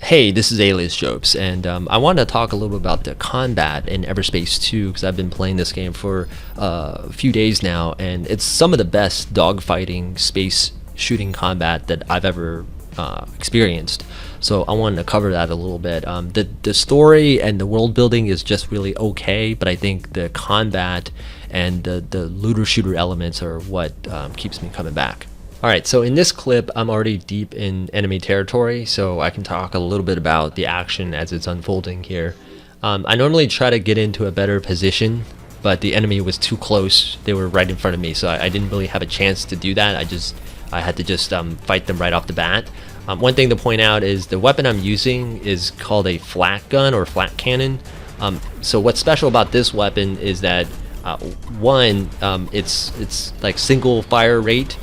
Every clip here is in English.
Hey, this is AliasJopes, and I wanted to talk a little bit about the combat in Everspace 2 because I've been playing this game for a few days now, and it's some of the best dogfighting space shooting combat that I've ever experienced. So I wanted to cover that a little bit. The story and the world building is just really okay, but I think the combat and the looter shooter elements are what keeps me coming back. Alright, so in this clip, I'm already deep in enemy territory, so I can talk a little bit about the action as it's unfolding here. I normally try to get into a better position, but the enemy was too close. They were right in front of me, so I didn't really have a chance to do that. I had to just fight them right off the bat. One thing to point out is the weapon I'm using is called a flat gun or flat cannon. So what's special about this weapon is that it's like single fire rate.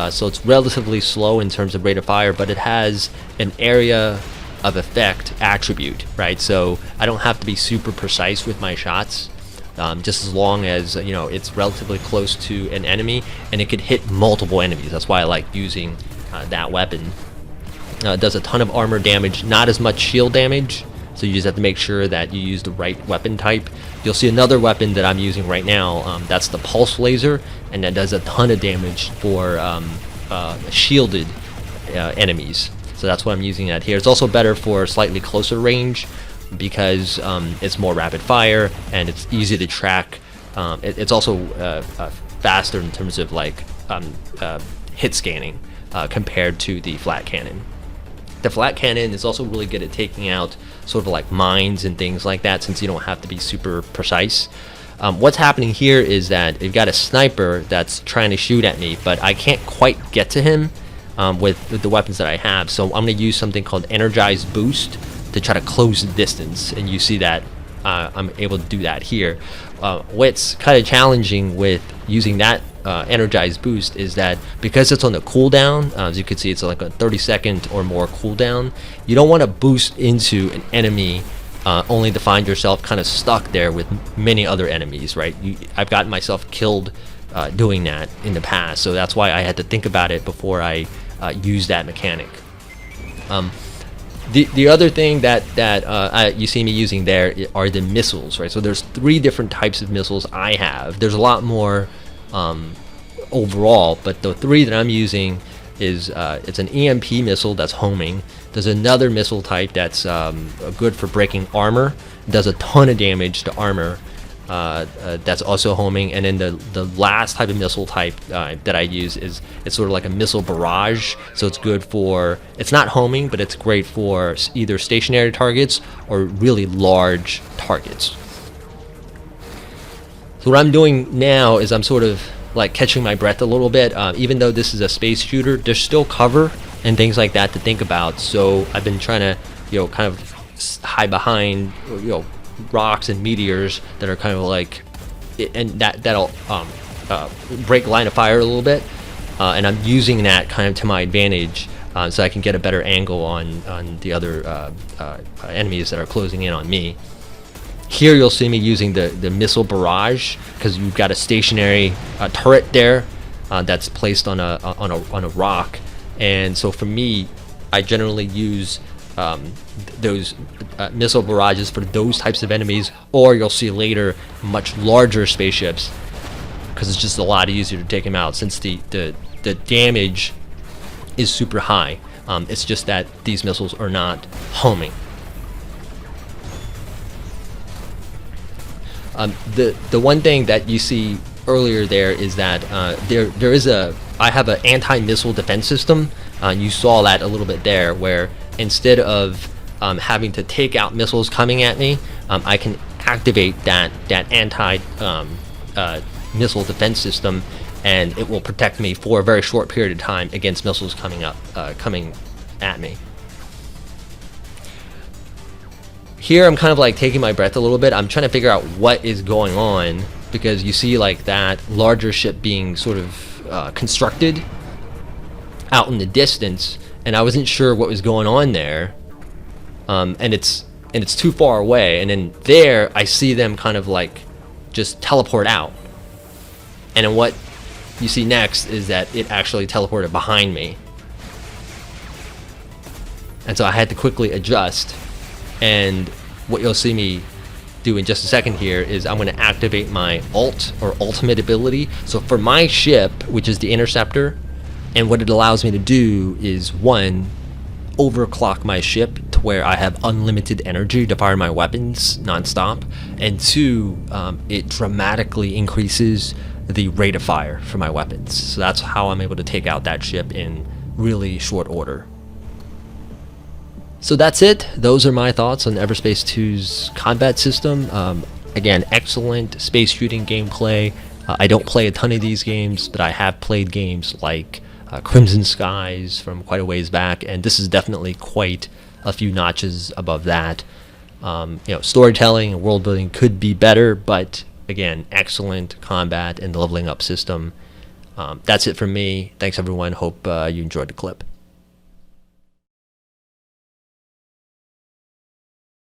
So it's relatively slow in terms of rate of fire, but it has an area of effect attribute, right? So I don't have to be super precise with my shots, just as long as it's relatively close to an enemy and it could hit multiple enemies. That's why I like using that weapon. It does a ton of armor damage, not as much shield damage, so you just have to make sure that you use the right weapon type. You'll see another weapon that I'm using right now, that's the pulse laser, and that does a ton of damage for shielded enemies. So that's what I'm using that here. It's also better for slightly closer range because it's more rapid fire and it's easy to track. It's also faster in terms of like hit scanning compared to the flat cannon. The flat cannon is also really good at taking out sort of like mines and things like that, since you don't have to be super precise. What's happening here is that you've got a sniper that's trying to shoot at me, but I can't quite get to him with the weapons that I have. So I'm going to use something called Energized Boost to try to close the distance, and you see that I'm able to do that here. What's kind of challenging with using that Energized Boost is that because it's on the cooldown, as you can see, it's like a 30-second or more cooldown. You don't want to boost into an enemy only to find yourself kind of stuck there with many other enemies, right? I've gotten myself killed doing that in the past, so that's why I had to think about it before I used that mechanic. The other thing that you see me using there are the missiles, right? So there's 3 different types of missiles I have. There's a lot more overall, but the 3 that I'm using is it's an EMP missile that's homing. There's another missile type that's good for breaking armor. It does a ton of damage to armor. That's also homing. And then the last type of missile type that I use is it's sort of like a missile barrage. So it's good for, it's not homing, but it's great for either stationary targets or really large targets. So what I'm doing now is I'm sort of like catching my breath a little bit. Even though this is a space shooter, there's still cover and things like that to think about. So I've been trying to, kind of hide behind, rocks and meteors that are kind of like, and that'll break line of fire a little bit. And I'm using that kind of to my advantage, so I can get a better angle on the other enemies that are closing in on me. Here you'll see me using the missile barrage because you've got a stationary turret there that's placed on a rock, and so for me, I generally use those missile barrages for those types of enemies, or you'll see later much larger spaceships because it's just a lot easier to take them out since the damage is super high. It's just that these missiles are not homing. The one thing that you see earlier there is that I have an anti-missile defense system. You saw that a little bit there, where instead of having to take out missiles coming at me, I can activate that anti missile defense system, and it will protect me for a very short period of time against missiles coming at me. Here I'm kind of like taking my breath a little bit. I'm trying to figure out what is going on, because you see like that larger ship being sort of constructed out in the distance, and I wasn't sure what was going on there. And it's too far away, and then there I see them kind of like just teleport out, and then what you see next is that it actually teleported behind me. and so I had to quickly adjust. And what you'll see me do in just a second here is I'm going to activate my alt or ultimate ability. So for my ship, which is the Interceptor, and what it allows me to do is, one, overclock my ship to where I have unlimited energy to fire my weapons nonstop, and two, it dramatically increases the rate of fire for my weapons. So that's how I'm able to take out that ship in really short order. So that's it. Those are my thoughts on Everspace 2's combat system. Again, excellent space shooting gameplay. I don't play a ton of these games, but I have played games like Crimson Skies from quite a ways back, and this is definitely quite a few notches above that. Storytelling and world building could be better, but again, excellent combat and leveling up system. That's it from me. Thanks everyone. Hope you enjoyed the clip.